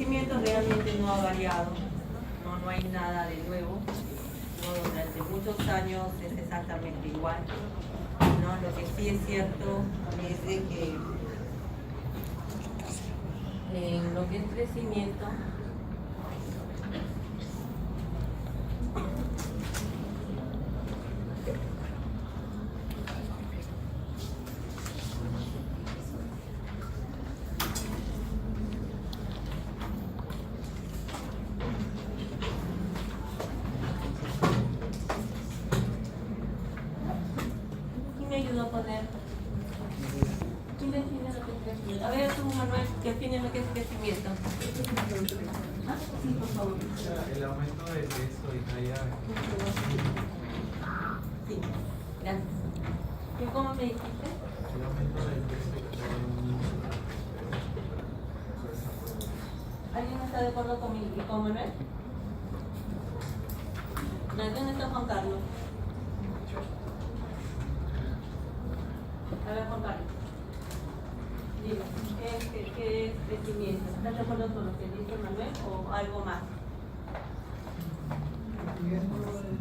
crecimiento realmente no ha variado, no hay nada de nuevo, ¿no? Durante muchos años es exactamente igual, ¿no? Lo que sí es cierto es de que en lo que es crecimiento, ¿quién me ayudó a poner? ¿Quién define lo que es crecimiento? A ver, tú, Manuel, define lo que es crecimiento. ¿Ah? Sí, por favor. El aumento de peso y talla. Sí, gracias. ¿Y cómo me dijiste? El aumento del peso y talla de un niño. ¿Alguien está de acuerdo con Manuel? ¿Dónde está Juan Carlos? A ver, Juan Carlos. Dime, ¿qué es crecimiento? ¿Estás de acuerdo con lo que dice Manuel o algo más? Siguiendo el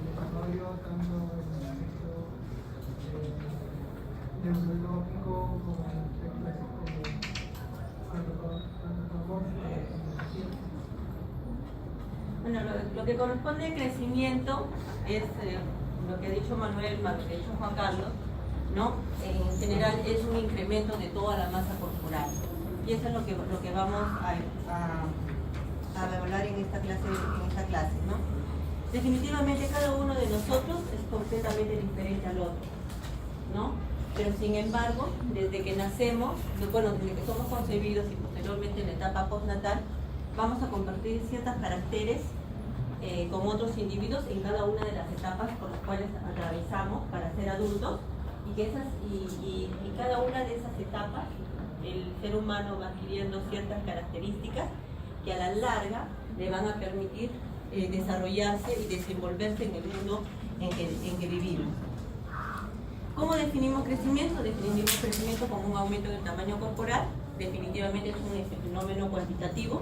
desarrollo tanto en el aspecto neurológico como en el aspecto antropomórfico. Bueno, lo que corresponde al crecimiento es lo que ha dicho Manuel, lo que ha dicho Juan Carlos, ¿no? En general es un incremento de toda la masa corporal. Y eso es lo que vamos a evaluar en esta clase, ¿no? Definitivamente cada uno de nosotros es completamente diferente al otro, ¿no? Pero sin embargo, desde que nacemos, bueno, desde que somos concebidos y posteriormente en la etapa postnatal, vamos a compartir ciertos caracteres con otros individuos en cada una de las etapas por las cuales atravesamos para ser adultos y cada una de esas etapas el ser humano va adquiriendo ciertas características que a la larga le van a permitir desarrollarse y desenvolverse en el mundo en que vivimos. ¿Cómo definimos crecimiento? Definimos crecimiento como un aumento del tamaño corporal. Definitivamente es un fenómeno cuantitativo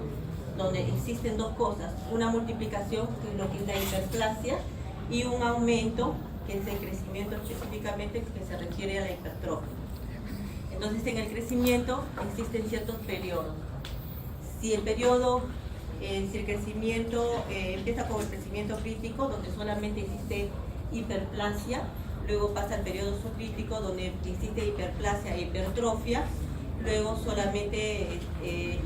donde existen dos cosas, una multiplicación, que es lo que es la hiperplasia, y un aumento, que es el crecimiento específicamente que se refiere a la hipertrofia. Entonces, en el crecimiento existen ciertos periodos. Si el crecimiento empieza con el crecimiento crítico, donde solamente existe hiperplasia, luego pasa al periodo subcrítico, donde existe hiperplasia e hipertrofia, luego solamente el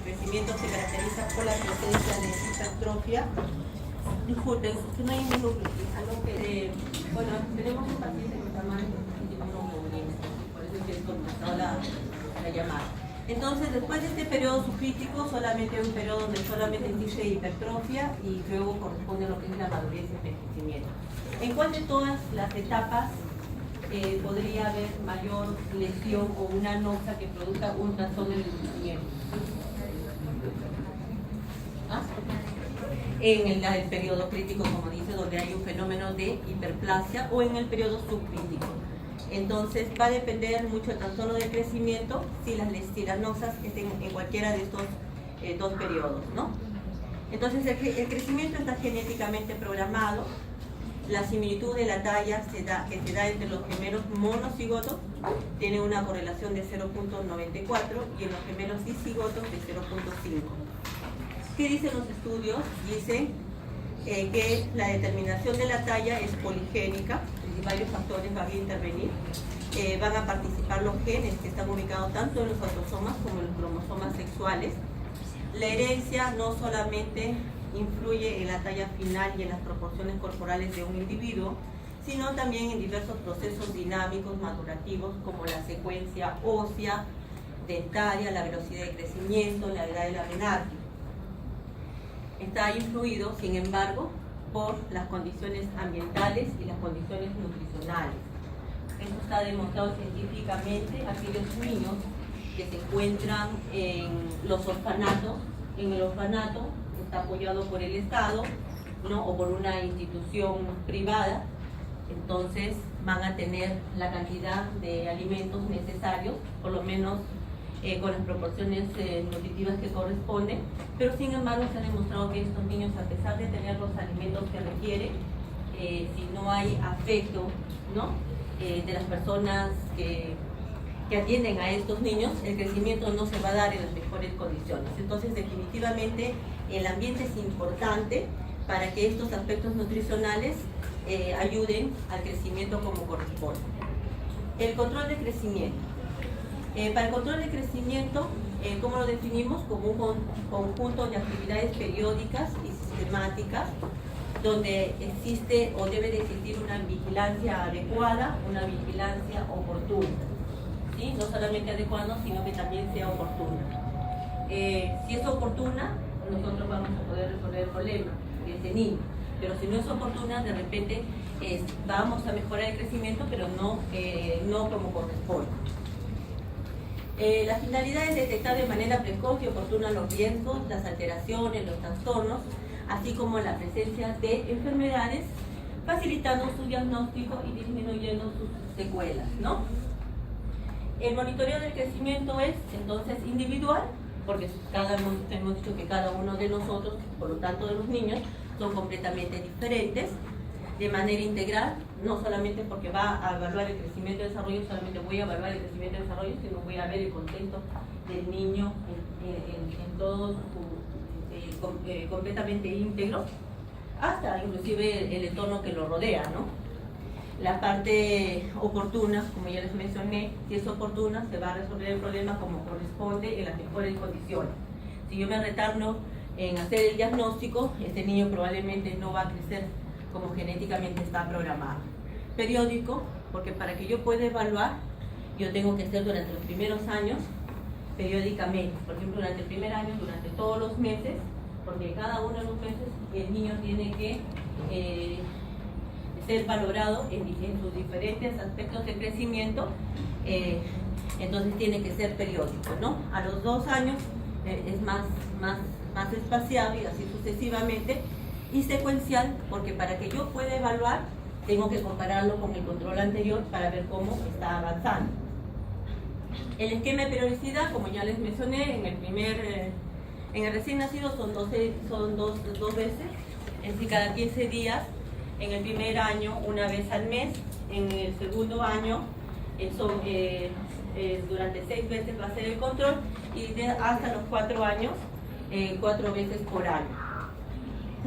crecimiento se caracteriza por la presencia de hipertrofia. Disculpen, que no hay ningún bueno, tenemos un paciente que está mal y tiene unos movimientos, por eso es que es contestado la llamada. Entonces, después de este periodo subcrítico, solamente hay un periodo donde solamente existe hipertrofia y luego corresponde a lo que es la madurez y envejecimiento. ¿En cuál de todas las etapas podría haber mayor lesión o una anoxia que produzca un trastorno del envejecimiento? ¿Ah? En el periodo crítico, como dice, donde hay un fenómeno de hiperplasia, o en el periodo subcrítico. Entonces va a depender mucho del trastorno de crecimiento si las noxas estén en cualquiera de estos dos periodos, ¿no? Entonces el crecimiento está genéticamente programado. La similitud de la talla que se da entre los primeros monocigotos tiene una correlación de 0.94 y en los primeros dicigotos de 0.5. ¿Qué dicen los estudios? Dicen que la determinación de la talla es poligénica, y varios factores van a intervenir. Van a participar los genes que están ubicados tanto en los autosomas como en los cromosomas sexuales. La herencia no solamente influye en la talla final y en las proporciones corporales de un individuo, sino también en diversos procesos dinámicos madurativos como la secuencia ósea, dentaria, la velocidad de crecimiento, la edad de la menarquia. Está influido, sin embargo, por las condiciones ambientales y las condiciones nutricionales. Esto está demostrado científicamente. Aquellos niños que se encuentran en los orfanatos, en el orfanato está apoyado por el Estado, ¿no? O por una institución privada, entonces van a tener la cantidad de alimentos necesarios, por lo menos con las proporciones nutritivas que corresponden, pero sin embargo se ha demostrado que estos niños, a pesar de tener los alimentos que requieren, si no hay afecto, ¿no? De las personas que atienden a estos niños, el crecimiento no se va a dar en las mejores condiciones. Entonces, definitivamente, el ambiente es importante para que estos aspectos nutricionales ayuden al crecimiento como corresponde. El control de crecimiento. Para el control de crecimiento, ¿cómo lo definimos? Como un conjunto de actividades periódicas y sistemáticas donde existe o debe de existir una vigilancia adecuada, una vigilancia oportuna. ¿Sí? No solamente adecuada, sino que también sea oportuna. Si es oportuna, nosotros vamos a poder resolver el problema de ese niño. Pero si no es oportuna, de repente vamos a mejorar el crecimiento, pero no como corresponde. La finalidad es detectar de manera precoz y oportuna los riesgos, las alteraciones, los trastornos, así como la presencia de enfermedades, facilitando su diagnóstico y disminuyendo sus secuelas, ¿no? El monitoreo del crecimiento es entonces individual, porque hemos dicho que cada uno de nosotros, por lo tanto de los niños, son completamente diferentes. De manera integral, no solamente porque va a evaluar el crecimiento y desarrollo, solamente voy a evaluar el crecimiento y desarrollo, sino voy a ver el contexto del niño en todo completamente íntegro, hasta inclusive el entorno que lo rodea, ¿no? La parte oportuna, como ya les mencioné, si es oportuna, se va a resolver el problema como corresponde en las mejores condiciones. Si yo me retardo en hacer el diagnóstico, este niño probablemente no va a crecer como genéticamente está programado. Periódico, porque para que yo pueda evaluar, yo tengo que hacer durante los primeros años, periódicamente. Por ejemplo, durante el primer año, durante todos los meses, porque cada uno de los meses el niño tiene que ser valorado en sus diferentes aspectos de crecimiento, entonces tiene que ser periódico, ¿no? A los 2 años es más espaciado y así sucesivamente, y secuencial, porque para que yo pueda evaluar tengo que compararlo con el control anterior para ver cómo está avanzando. El esquema de periodicidad, como ya les mencioné, en el recién nacido son dos veces, es decir, cada 15 días. En el primer año, una vez al mes. En el segundo año, durante 6 veces va a ser el control, y hasta los 4 años, 4 veces por año.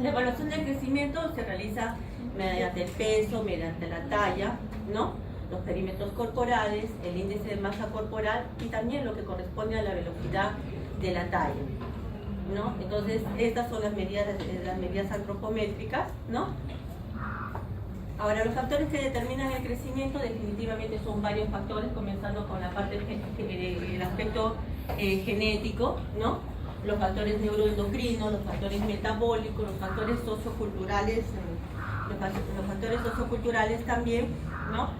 La evaluación del crecimiento se realiza mediante el peso, mediante la talla, ¿no? Los perímetros corporales, el índice de masa corporal y también lo que corresponde a la velocidad de la talla, ¿no? Entonces, estas son las medidas antropométricas, ¿no? Ahora, los factores que determinan el crecimiento definitivamente son varios factores, comenzando con la parte del aspecto genético, ¿no? Los factores neuroendocrinos, los factores metabólicos, los factores socioculturales, los factores socioculturales también, ¿no?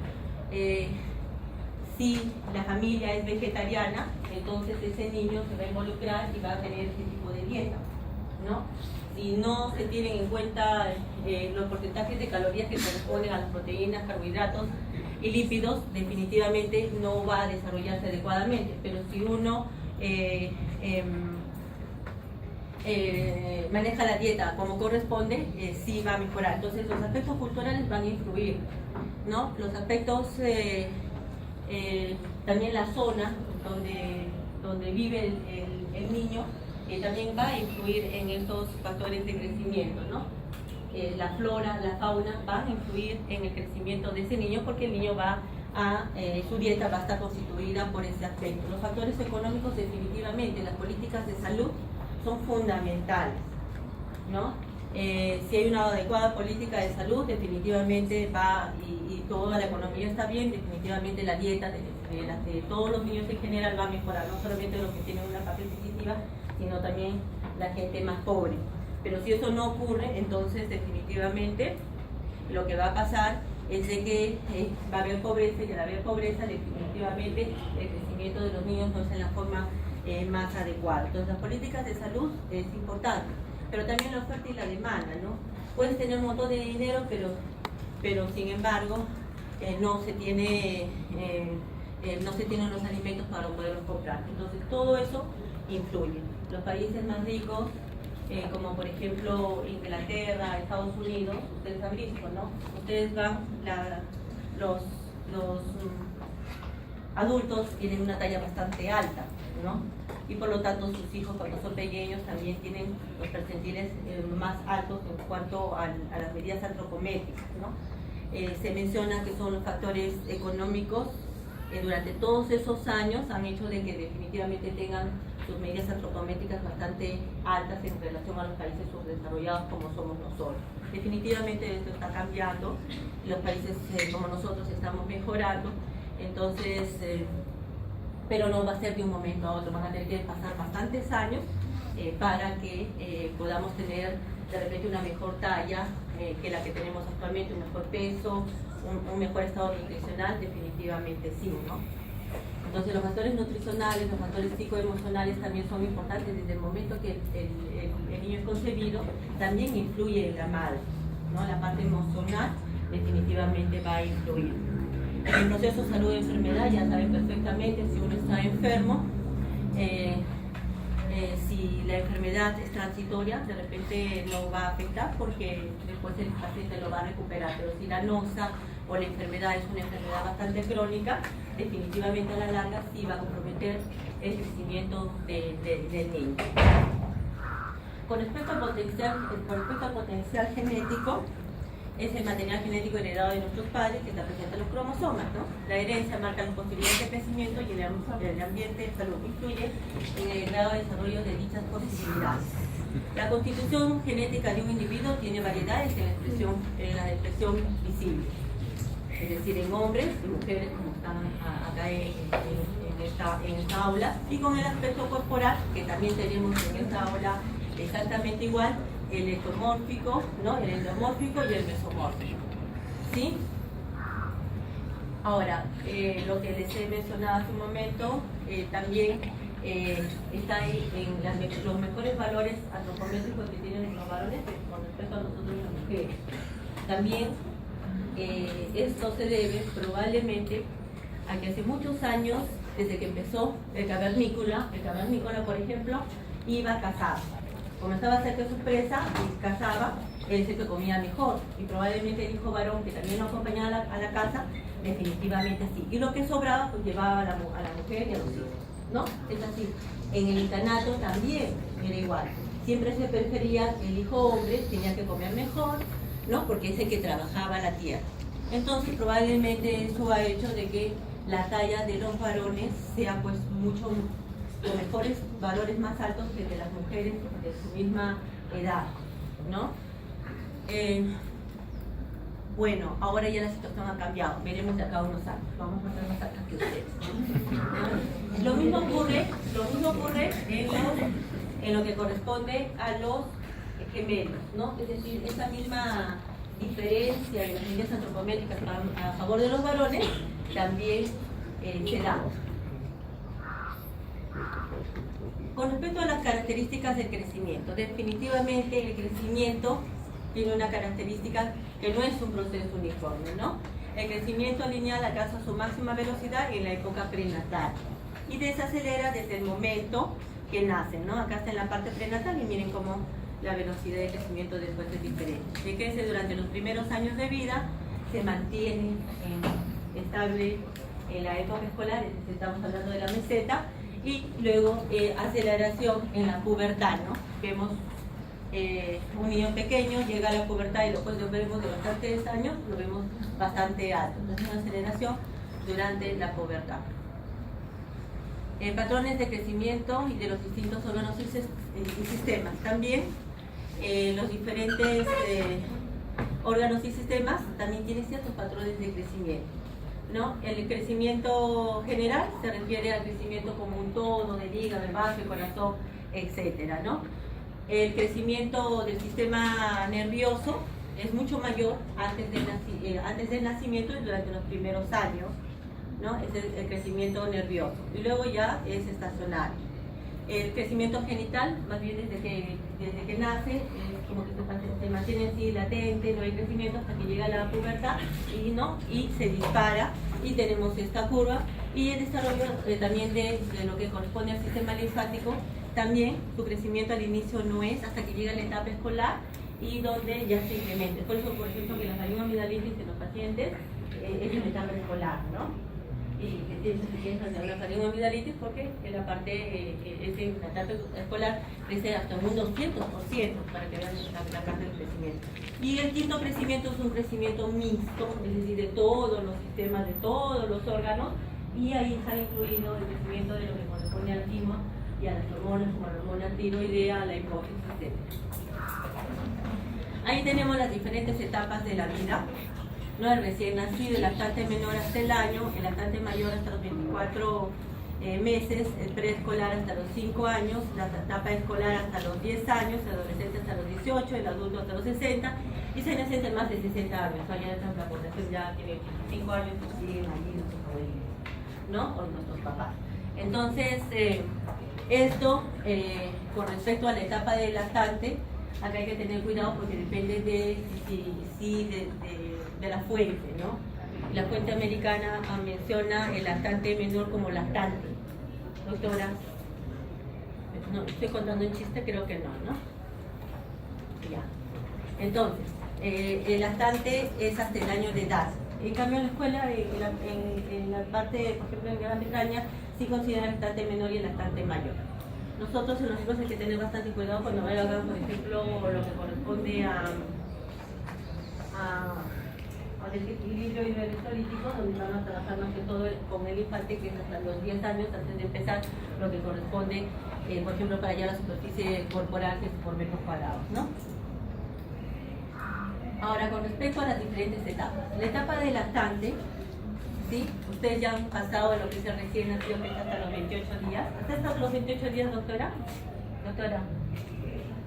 Si la familia es vegetariana, entonces ese niño se va a involucrar y va a tener ese tipo de dieta, ¿no? Si no se tienen en cuenta los porcentajes de calorías que corresponden a las proteínas, carbohidratos y lípidos, definitivamente no va a desarrollarse adecuadamente. Pero si uno maneja la dieta como corresponde, sí va a mejorar. Entonces los aspectos culturales van a influir, ¿no? Los aspectos, también la zona donde vive el niño, también va a influir en estos factores de crecimiento, ¿no? La flora, la fauna van a influir en el crecimiento de ese niño, porque el niño su dieta va a estar constituida por ese aspecto. Los factores económicos, definitivamente, las políticas de salud son fundamentales, ¿no? Si hay una adecuada política de salud, definitivamente y toda la economía está bien, definitivamente la dieta de todos los niños en general va a mejorar, no solamente los que tienen una parte adquisitiva, sino también la gente más pobre. Pero si eso no ocurre, entonces definitivamente lo que va a pasar es de que va a haber pobreza, y al haber pobreza, definitivamente el crecimiento de los niños no es en la forma más adecuada. Entonces las políticas de salud es importante, pero también la oferta y la demanda, ¿no? Puedes tener un montón de dinero, pero sin embargo no se tiene no se tienen los alimentos para poderlos comprar. Entonces todo eso influye. Los países más ricos, como por ejemplo Inglaterra, Estados Unidos, ustedes han visto, ¿no? Ustedes van, los adultos tienen una talla bastante alta, ¿no? Y por lo tanto sus hijos cuando son pequeños también tienen los percentiles más altos en cuanto a las medidas antropométricas, ¿no? Se menciona que son los factores económicos durante todos esos años han hecho de que definitivamente tengan sus medidas antropométricas bastante altas en relación a los países subdesarrollados como somos nosotros. Definitivamente esto está cambiando, los países como nosotros estamos mejorando, entonces, pero no va a ser de un momento a otro, van a tener que pasar bastantes años para que podamos tener de repente una mejor talla que la que tenemos actualmente, un mejor peso, un mejor estado nutricional, definitivamente sí, ¿no? Entonces los factores nutricionales, los factores psicoemocionales también son importantes desde el momento que el niño es concebido, también influye en la madre, ¿no? La parte emocional definitivamente va a influir. En el proceso de salud y enfermedad ya saben perfectamente si uno está enfermo, si la enfermedad es transitoria, de repente no va a afectar porque después el paciente lo va a recuperar, pero si la noxa o la enfermedad es una enfermedad bastante crónica, definitivamente a la larga sí va a comprometer el crecimiento del niño. Con respecto al potencial genético, es el material genético heredado de nuestros padres que está presente en los cromosomas, ¿no? La herencia marca las posibilidades de crecimiento y el ambiente de salud influye en el grado de desarrollo de dichas posibilidades. La constitución genética de un individuo tiene variedades en la expresión visible, es decir, en hombres y mujeres como están acá en esta aula, y con el aspecto corporal que también tenemos en esta aula exactamente igual, el ectomórfico, ¿no? El endomórfico y el mesomórfico, ¿sí? Ahora, lo que les he mencionado hace un momento, también está ahí en los mejores valores antropométricos que tienen los varones con respecto a nosotros las mujeres. También esto se debe probablemente a que hace muchos años, desde que empezó el cavernícola por ejemplo, iba a cazar. Como estaba cerca de su presa y cazaba, él es el que comía mejor. Y probablemente el hijo varón que también lo acompañaba a la casa, definitivamente sí. Y lo que sobraba, pues llevaba a la mujer y a los hijos, ¿no? Es así. En el internato también era igual. Siempre se prefería que el hijo hombre tenía que comer mejor, ¿no? Porque es el que trabajaba la tierra. Entonces probablemente eso ha hecho de que la talla de los varones sea pues mucho los mejores valores más altos que de las mujeres de su misma edad, ¿no? Bueno, ahora ya la situación ha cambiado, veremos de acá a unos años, vamos a estar más acá que ustedes. Lo mismo ocurre en lo que corresponde a los gemelos, ¿no? Es decir, esa misma diferencia en las medidas antropométricas a favor de los varones también se da. Con respecto a las características del crecimiento, definitivamente el crecimiento tiene una característica que no es un proceso uniforme, ¿no? El crecimiento lineal alcanza su máxima velocidad en la época prenatal y desacelera desde el momento que nacen, ¿no? Acá está en la parte prenatal y miren cómo la velocidad de crecimiento después es diferente. Se crece durante los primeros años de vida, se mantiene estable en la época escolar, es decir, estamos hablando de la meseta, y luego aceleración en la pubertad, ¿no? Vemos un niño pequeño llega a la pubertad y después lo vemos de bastantes años, lo vemos bastante alto. Entonces una aceleración durante la pubertad. Patrones de crecimiento y de los distintos órganos y sistemas. También los diferentes órganos y sistemas también tienen ciertos patrones de crecimiento, ¿no? El crecimiento general se refiere al crecimiento como un todo, del hígado, del vaso, el corazón, etcétera, ¿no? El crecimiento del sistema nervioso es mucho mayor antes del nacimiento y durante los primeros años, ¿no? Es el crecimiento nervioso. Y luego ya es estacionario. El crecimiento genital, más bien desde que nace, como que se mantiene así latente, no hay crecimiento hasta que llega la pubertad y se dispara y tenemos esta curva Y el desarrollo también de lo que corresponde al sistema linfático, también su crecimiento al inicio no es hasta que llega la etapa escolar y donde ya se incrementa. Por eso, por ejemplo, que la faringoamidalitis en los pacientes es en la etapa escolar, ¿no? Y que tiene suficiencia de una faringoamidalitis porque en la parte, es en la etapa escolar, crece hasta un 200% para que vean la parte del crecimiento. Y el quinto crecimiento es un crecimiento mixto, es decir, de todos los sistemas, de todos los órganos, y ahí está incluido el crecimiento de lo que corresponde al timo y a las hormonas como la hormona tiroidea, la hipófisis, etc. Ahí tenemos las diferentes etapas de la vida, ¿no? El recién nacido, el lactante menor hasta el año, el lactante mayor hasta los 24 meses, el preescolar hasta los 5 años, la etapa escolar hasta los 10 años, el adolescente hasta los 18, el adulto hasta los 60 y senescente más de 60 años. O sea, ya la población ya tiene 5 años y siguen allí nuestros abuelitos, ¿no? O nuestros papás. Entonces, esto con respecto a la etapa del lactante, acá hay que tener cuidado porque depende de la fuente, ¿no? La fuente americana menciona el lactante menor como lactante. Doctora, no, estoy contando un chiste, creo que no, ¿no? Ya. Entonces, el lactante es hasta el año de edad. En cambio, en la escuela, en la parte, por ejemplo, en Gran Bretaña, sí consideran el lactante menor y el lactante mayor. Nosotros en los chicos hay que tener bastante cuidado cuando hagan, por ejemplo, lo que corresponde al desequilibrio hidroelectrolítico, donde van a trabajar más que todo con el infante, que es hasta los 10 años antes de empezar lo que corresponde, por ejemplo, para allá la superficie corporal, que es por metros cuadrados, ¿no? Ahora, con respecto a las diferentes etapas. La etapa del lactante, ¿sí? Ustedes ya han pasado lo que es el recién nacido, que es hasta los 28 días. ¿Hasta los 28 días, doctora? Doctora,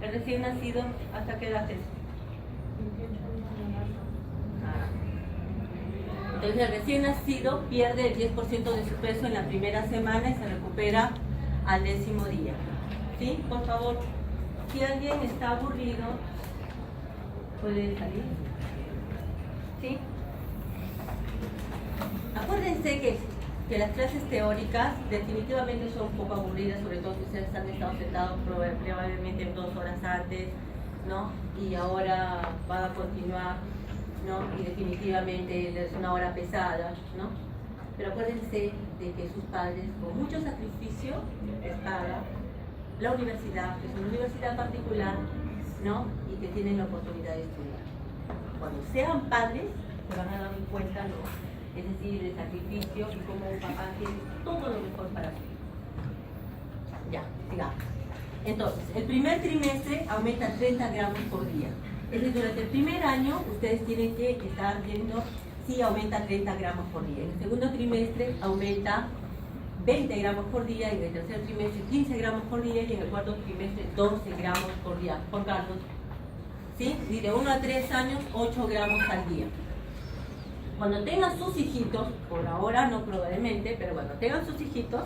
el recién nacido, ¿hasta qué edad es? Entonces, el recién nacido pierde el 10% de su peso en la primera semana y se recupera al 10º día. ¿Sí? Por favor, si alguien está aburrido, puede salir. ¿Sí? Acuérdense que las clases teóricas definitivamente son un poco aburridas, sobre todo si ustedes han estado sentados probablemente 2 horas antes, ¿no? Y ahora van a continuar, ¿no? Y definitivamente es una hora pesada, ¿no? Pero acuérdense de que sus padres, con mucho sacrificio, les pagan la universidad, que es una universidad particular, ¿no? Y que tienen la oportunidad de estudiar. Cuando sean padres, se van a dar cuenta, ¿no? Es decir, el sacrificio y cómo un papá quiere todo lo mejor para su hijo. Ya, sigamos. Entonces, el primer trimestre aumenta 30 gramos por día. Es decir, durante el primer año ustedes tienen que estar viendo si aumenta 30 gramos por día. En el segundo trimestre aumenta 20 gramos por día, en el tercer trimestre 15 gramos por día y en el cuarto trimestre 12 gramos por día. Por Carlos, ¿sí? Y de 1 a 3 años, 8 gramos al día. Cuando tengan sus hijitos, por ahora no probablemente, pero cuando tengan sus hijitos,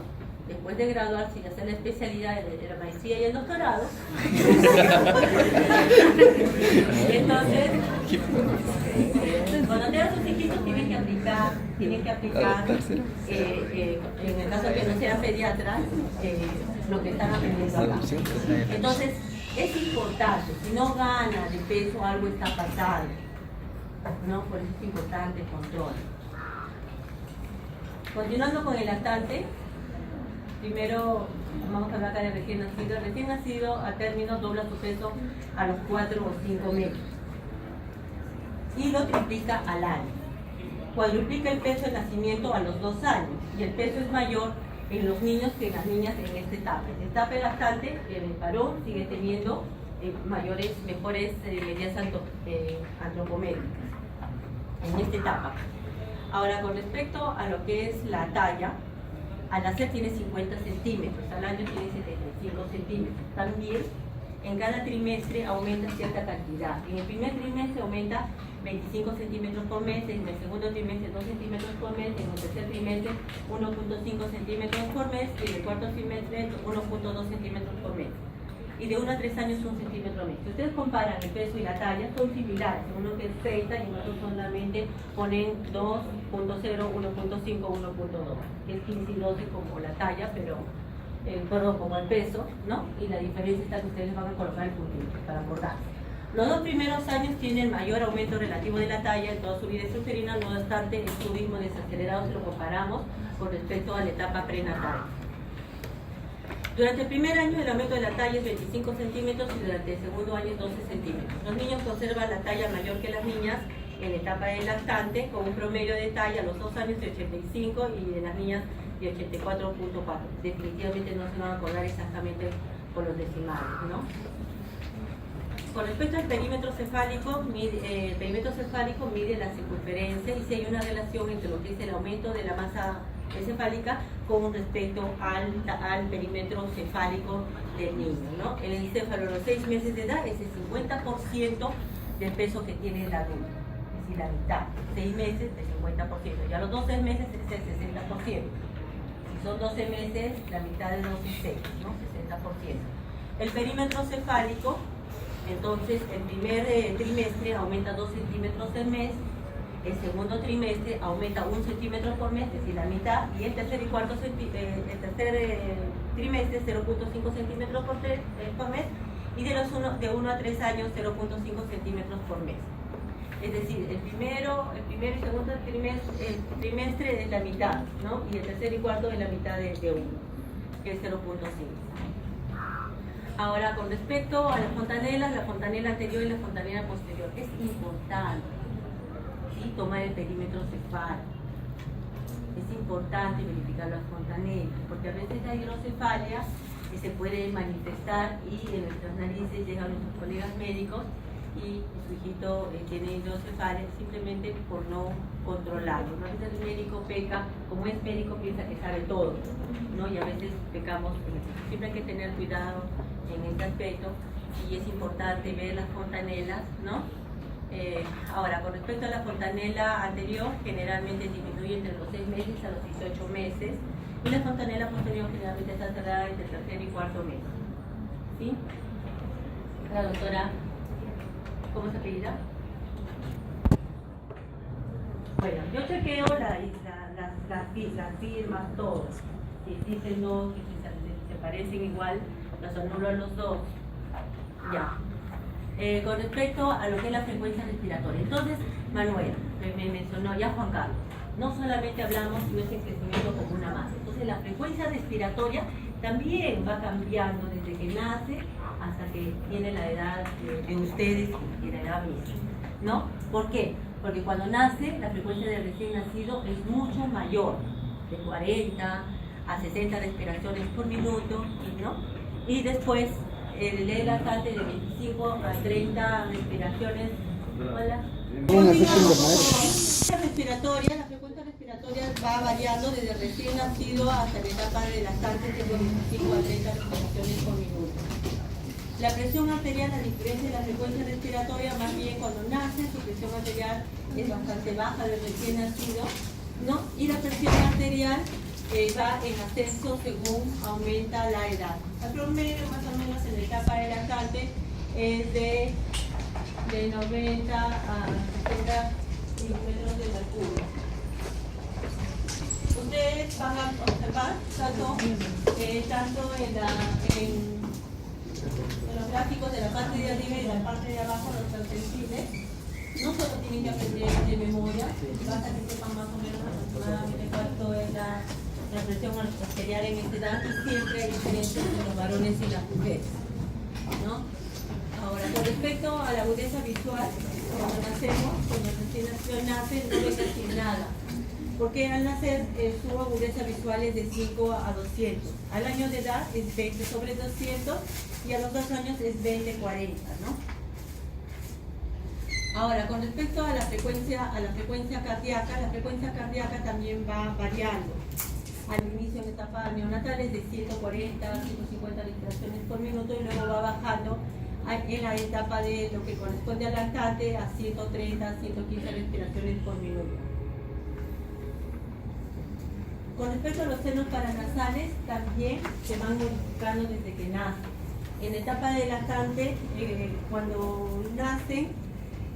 después de graduarse y hacer la especialidad de la maestría y el doctorado, entonces, cuando tengan sus hijitos tienen que aplicar, en el caso de que no sean pediatras, lo que están aprendiendo acá. Entonces, es importante, si no gana de peso, algo está pasando, ¿no? Por eso es importante el control. Continuando con el lactante, primero vamos a hablar acá de recién nacido. El recién nacido a término dobla su peso a los 4 o 5 meses y lo triplica al año. Cuadruplica el peso de nacimiento a los 2 años y el peso es mayor en los niños que en las niñas en esta etapa. En esta etapa lactante, el varón sigue teniendo mejores medidas antropométricas en esta etapa. Ahora, con respecto a lo que es la talla, al nacer tiene 50 centímetros, al año tiene 75 centímetros. También en cada trimestre aumenta cierta cantidad. En el primer trimestre aumenta 25 centímetros por mes, en el segundo trimestre 2 centímetros por mes, en el tercer trimestre 1.5 centímetros por mes y en el cuarto trimestre 1.2 centímetros por mes. y de 1 a 3 años 1 centímetro mes. Si ustedes comparan el peso y la talla, son similares. Uno que es 30 y otro solamente ponen 2.0, 1.5, 1.2, que es 15 y 12 como la talla, pero perdón, como el peso, ¿no? Y la diferencia está que ustedes van a colocar el puntito para acordar. Los 2 primeros años tienen mayor aumento relativo de la talla en toda su vida intrauterina, no obstante el ritmo desacelerado si lo comparamos con respecto a la etapa prenatal. Durante el primer año el aumento de la talla es 25 centímetros y durante el segundo año es 12 centímetros. Los niños conservan la talla mayor que las niñas en la etapa del lactante, con un promedio de talla a los 2 años de 85 y de las niñas de 84.4. Definitivamente no se van a acordar exactamente con los decimales, ¿no? Con respecto al perímetro cefálico, el perímetro cefálico mide la circunferencia y si hay una relación entre lo que es el aumento de la masa encefálica con respecto al perímetro cefálico del niño, ¿no? El encéfalo a los 6 meses de edad es el 50% del peso que tiene el adulto, es decir, la mitad. 6 meses, el 50%. Y a los 12 meses es el 60%. Si son 12 meses, la mitad de 12 es 6, ¿no? 60%. El perímetro cefálico, entonces, el primer trimestre aumenta 2 centímetros al mes, el segundo trimestre aumenta 1 centímetro por mes, es decir, la mitad, y el tercer y cuarto trimestre 0.5 centímetros por mes, y de 1 a 3 años 0.5 centímetros por mes. Es decir, el primero y segundo trimestre es la mitad, ¿no? Y el tercer y cuarto es la mitad de 1, que es 0.5. Ahora, con respecto a las fontanelas, la fontanela anterior y la fontanela posterior, es importante, ¿sí?, tomar el perímetro cefálico. Es importante verificar las fontanelas, porque a veces la hidrocefalia se puede manifestar y en nuestras narices llegan nuestros colegas médicos y su hijito tiene hidrocefalia simplemente por no controlarlo, ¿no? A veces el médico peca, como es médico piensa que sabe todo, ¿no? Y a veces pecamos en eso. Siempre hay que tener cuidado en este aspecto y es importante ver las fontanelas, ¿no? Ahora, con respecto a la fontanela anterior, generalmente disminuye entre los 6 meses a los 18 meses y la fontanela posterior generalmente está cerrada entre el tercer y cuarto mes. ¿Sí? La doctora, ¿cómo se apellida? Bueno, yo chequeo las firmas, todo. Si existen dos, si se parecen igual, los anulo a los dos. Ya. Con respecto a lo que es la frecuencia respiratoria. Entonces, Manuel, me mencionó ya Juan Carlos, no solamente hablamos si no es el crecimiento como una masa. Entonces, la frecuencia respiratoria también va cambiando desde que nace hasta que tiene la edad de ustedes y la edad misma, ¿no? ¿Por qué? Porque cuando nace, la frecuencia del recién nacido es mucho mayor, de 40 a 60 respiraciones por minuto, ¿no? Y después, el lactante de 25 a 30 respiraciones. Hola. La frecuencia respiratoria va variando desde recién nacido hasta la etapa de lactante de 25 a 30 respiraciones por minuto. La presión arterial, a diferencia de la frecuencia respiratoria, más bien cuando nace, su presión arterial es bastante baja del recién nacido, ¿no? Y la presión arterial va en ascenso según aumenta la edad. El promedio más o menos en la etapa de lactante es de 90 a 60 milímetros de mercurio. Ustedes van a observar tanto en los gráficos de la parte de arriba y de la parte de abajo, los percentiles. No solo tienen que aprender de memoria, basta que sepan más o menos aproximadamente cuánto es la presión arterial en esta edad, y siempre hay diferencias entre los varones y las mujeres, ¿no? Ahora, con respecto a la agudeza visual, cuando nacemos, cuando recién nace, no ve casi nada, porque al nacer su agudeza visual es de 5 a 200. Al año de edad es 20 sobre 200 y a los 2 años es 20-40, ¿no? Ahora, con respecto a la frecuencia cardíaca también va variando. Al inicio en etapa neonatal es de 140, 150 respiraciones por minuto y luego va bajando en la etapa de lo que corresponde al lactante a 130, 115 respiraciones por minuto. Con respecto a los senos paranasales, también se van modificando desde que nace. En etapa de lactante, cuando nacen,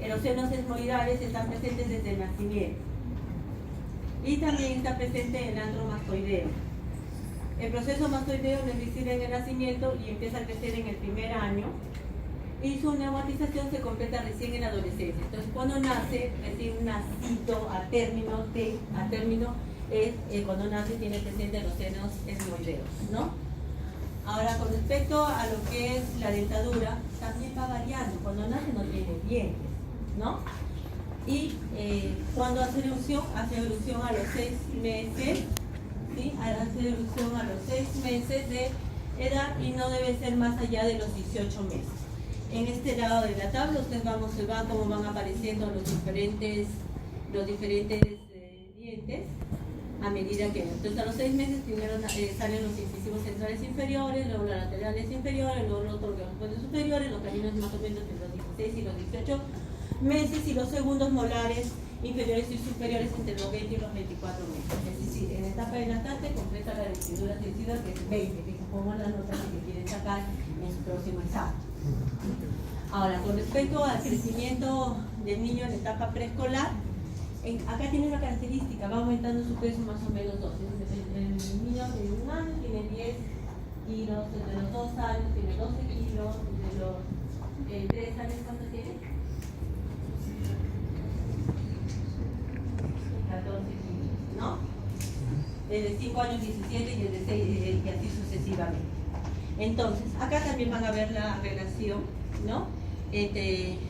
los senos esmoidales están presentes desde el nacimiento. Y también está presente el antro mastoideo. El proceso mastoideo no es visible en el nacimiento y empieza a crecer en el primer año. Y su neumatización se completa recién en la adolescencia. Entonces, cuando nace, recibe un nacito a término, es cuando nace tiene presente los senos esmoideos, ¿no? Ahora, con respecto a lo que es la dentadura, también va variando. Cuando nace no tiene dientes, ¿no? Y cuando hace erupción a los 6 meses, ¿sí? Hace erupción a los 6 meses de edad y no debe ser más allá de los 18 meses. En este lado de la tabla ustedes van a observar cómo van apareciendo los diferentes dientes a medida que... Entonces a los 6 meses primero salen los incisivos centrales inferiores, luego los laterales inferiores, luego los torgelones superiores, los caninos más o menos entre los 16 y los 18 meses y los segundos molares inferiores y superiores entre los 20 y los 24 meses. Es decir, en etapa de lactante completa la vestidura decidida que es 20, que como las notas que quieren sacar en su próximo examen. Ahora, con respecto al crecimiento del niño en etapa preescolar, acá tiene una característica, va aumentando su peso más o menos 2. El niño de 1 año tiene 10 kilos, de los 2 años tiene 12 kilos, de los 3 años, ¿cuánto tiene? 14 kilos, ¿no? El de 5 años 17 y el de 6 y así sucesivamente. Entonces, acá también van a ver la relación, ¿no? Entre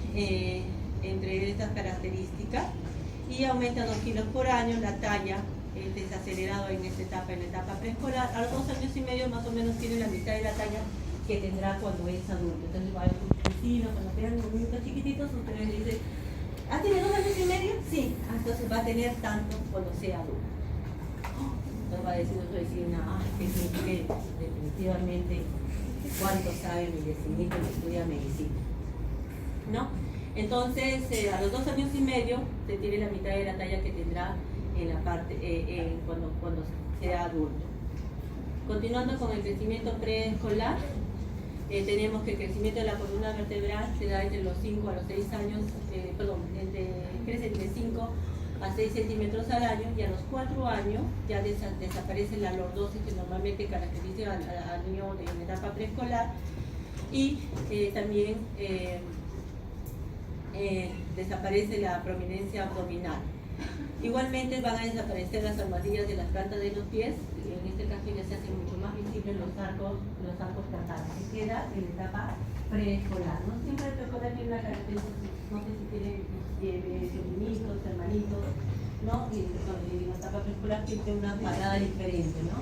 estas características y aumenta 2 kilos por año, la talla es desacelerado en esta etapa, en la etapa preescolar. A los 2 años y medio más o menos tiene la mitad de la talla que tendrá cuando es adulto. Entonces va a ver sus vecinos, cuando tengan unos niños chiquititos, ustedes dicen, ¿ah, tiene 2 años y medio? Sí, entonces va a tener tanto cuando sea adulto. Entonces va a decir nuestro vecino, que definitivamente cuánto sabe mi vecinito que estudia medicina, ¿no? Entonces, a los 2 años y medio se tiene la mitad de la talla que tendrá en la parte cuando sea adulto. Continuando con el crecimiento preescolar, tenemos que el crecimiento de la columna vertebral se da entre los 5 a los 6 años, crece entre 5 a 6 centímetros al año y a los 4 años ya desaparece la lordosis que normalmente caracteriza al niño en etapa preescolar y también desaparece la prominencia abdominal. Igualmente van a desaparecer las armadillas de las plantas de los pies, en este caso ya se hacen mucho más visibles los arcos plantares, que queda en la etapa preescolar, ¿no? Siempre el preescolar tiene una característica, no sé si tiene sobrinitos, hermanitos, ¿no? Y en la etapa preescolar tiene una parada diferente, ¿no?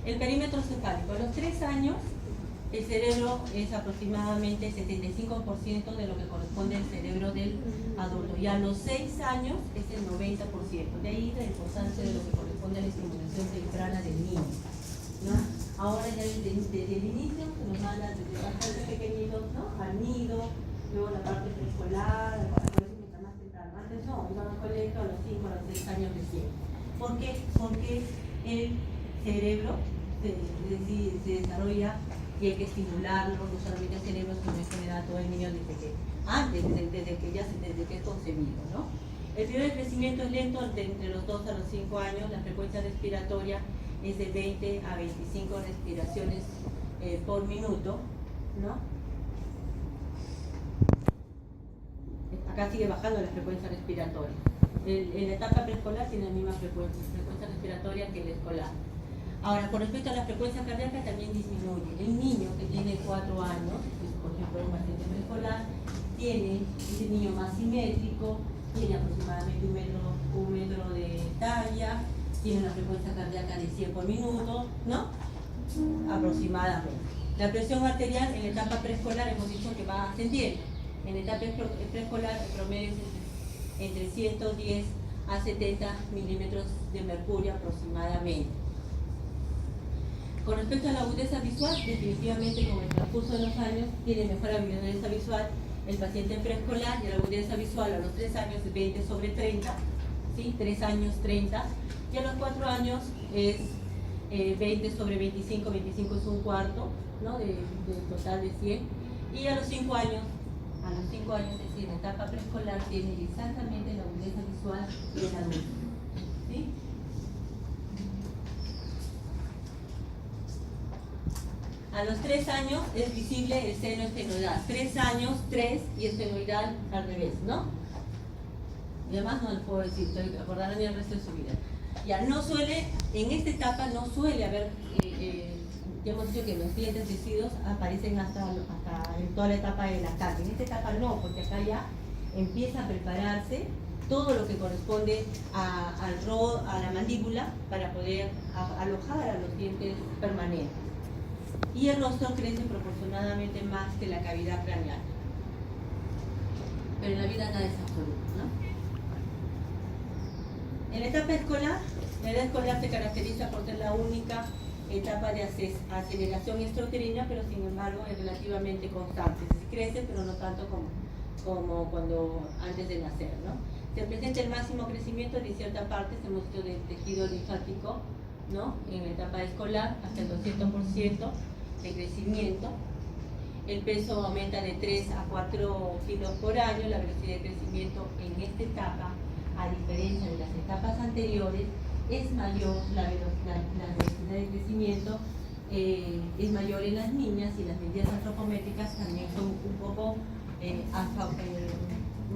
El perímetro cefálico, a los 3 años el cerebro es aproximadamente 75% de lo que corresponde al cerebro del adulto y a los 6 años es el 90%. De ahí la importancia de lo que corresponde a la estimulación temprana del niño, ¿no? Ahora ya desde el inicio se nos manda desde bastante pequeñitos, ¿no? Al nido, luego la parte preescolar, por eso mientras más temprano. Antes no, iban al colegio a los 5 a los 6 años recién. ¿Por qué? Porque el cerebro se desarrolla y hay que estimularlo, no solamente el cerebro, sino en general todo el niño desde que es concebido, ¿no? El periodo de crecimiento es lento entre los 2 a los 5 años, la frecuencia respiratoria es de 20 a 25 respiraciones por minuto, ¿no? Acá sigue bajando la frecuencia respiratoria. En la etapa preescolar tiene la misma frecuencia respiratoria que el escolar. Ahora, con respecto a la frecuencia cardíaca también disminuye. El niño que tiene 4 años, pues, por ejemplo, un paciente preescolar, tiene ese niño más simétrico, tiene aproximadamente un metro de talla, tiene una frecuencia cardíaca de 100 por minuto, ¿no? Aproximadamente. La presión arterial en la etapa preescolar hemos dicho que va ascendiendo. En la etapa preescolar el promedio es entre 110 a 70 milímetros de mercurio aproximadamente. Con respecto a la agudeza visual, definitivamente con el transcurso de los años tiene mejor agudeza visual el paciente preescolar y la agudeza visual a los 3 años es 20 sobre 30, ¿sí? 3 años 30 y a los 4 años es 20 sobre 25, 25 es un cuarto, ¿no? Del total de 100. Y a los 5 años, es decir, en etapa preescolar, tiene exactamente la agudeza visual del adulto. ¿Sí? A los 3 años es visible el seno estenoidal. 3 años, 3 y estenoidal al revés, ¿no? Y además no les puedo decir, acordarán el resto de su vida. Ya no suele, en esta etapa no suele haber, ya hemos dicho que los dientes decidos aparecen hasta en toda la etapa de lactancia. En esta etapa no, porque acá ya empieza a prepararse todo lo que corresponde a la mandíbula para poder alojar a los dientes permanentes. Y el rostro crece proporcionadamente más que la cavidad craneal. Pero en la vida nada es absoluto, ¿no? En la etapa escolar, la edad escolar se caracteriza por ser la única etapa de aceleración extrauterina, pero sin embargo es relativamente constante. Se crece, pero no tanto como cuando antes de nacer, ¿no? Se presenta el máximo crecimiento de cierta parte, se mostró del tejido linfático, ¿no? En la etapa escolar, hasta el 200% de crecimiento. El peso aumenta de 3 a 4 kilos por año. La velocidad de crecimiento en esta etapa, a diferencia de las etapas anteriores, es mayor. La velocidad de crecimiento es mayor en las niñas, y las medidas antropométricas también son un poco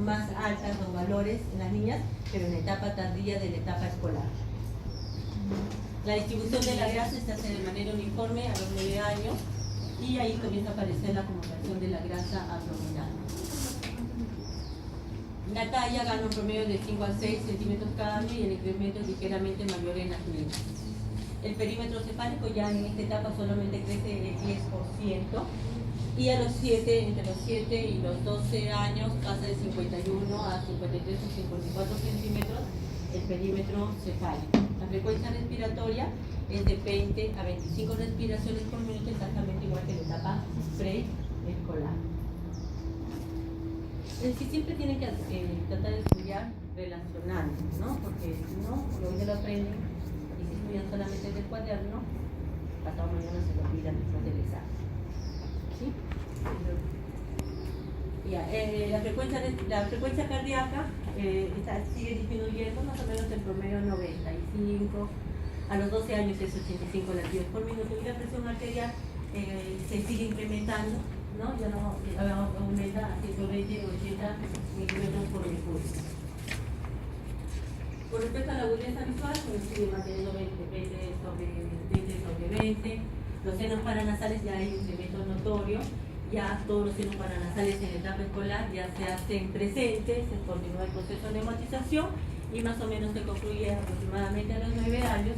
más altas los valores en las niñas, pero en la etapa tardía de la etapa escolar. La distribución de la grasa se hace de manera uniforme a los 9 años, y ahí comienza a aparecer la acumulación de la grasa abdominal. La talla gana un promedio de 5 a 6 centímetros cada año, y el incremento es ligeramente mayor en las niñas. El perímetro cefálico ya en esta etapa solamente crece el 10%, y a los 7, entre los 7 y los 12 años pasa de 51 a 53 o 54 centímetros el perímetro cefálico. La frecuencia respiratoria es de 20 a 25 respiraciones por minuto, exactamente igual que en la etapa preescolar. Es decir, siempre tienen que tratar de estudiar relacionando, ¿no? Porque si no, lo lo aprenden, y si estudian solamente del cuaderno, pasado mañana se lo olvidan después del examen. ¿Sí? Ya, la frecuencia cardíaca sigue disminuyendo, más o menos en promedio 95, a los 12 años es 85 latidos por minuto, y la presión arterial se sigue incrementando, ¿no? Ya no aumenta a 120 o 80 milímetros por mercurio. Con respecto a la agudeza visual, se sigue manteniendo 20 sobre 20. Los senos paranasales ya hay un incremento notorio. Ya todos los senos paranasales en la etapa escolar ya se hacen presentes, se continúa el proceso de neumatización, y más o menos se concluye aproximadamente a los 9 años,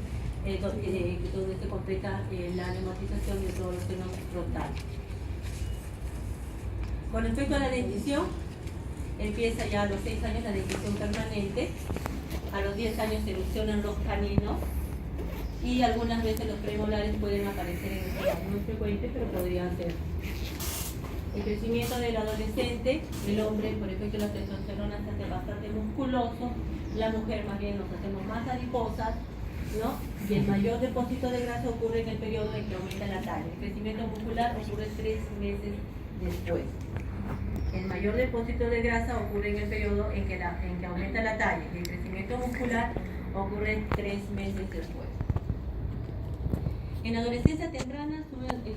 donde se completa la neumatización de todos los senos frontales. Con respecto a la dentición, empieza ya a los 6 años la dentición permanente. A los 10 años se erosionan los caninos, y algunas veces los premolares pueden aparecer en esta edad, muy frecuente, pero podrían ser. El crecimiento del adolescente, el hombre por efecto de la testosterona se hace bastante musculoso, la mujer más bien nos hacemos más adiposas, ¿no? Y el mayor depósito de grasa ocurre en el periodo en que aumenta la talla. El crecimiento muscular ocurre 3 meses después. El mayor depósito de grasa ocurre en el periodo en que aumenta la talla, y el crecimiento muscular ocurre 3 meses después. En la adolescencia temprana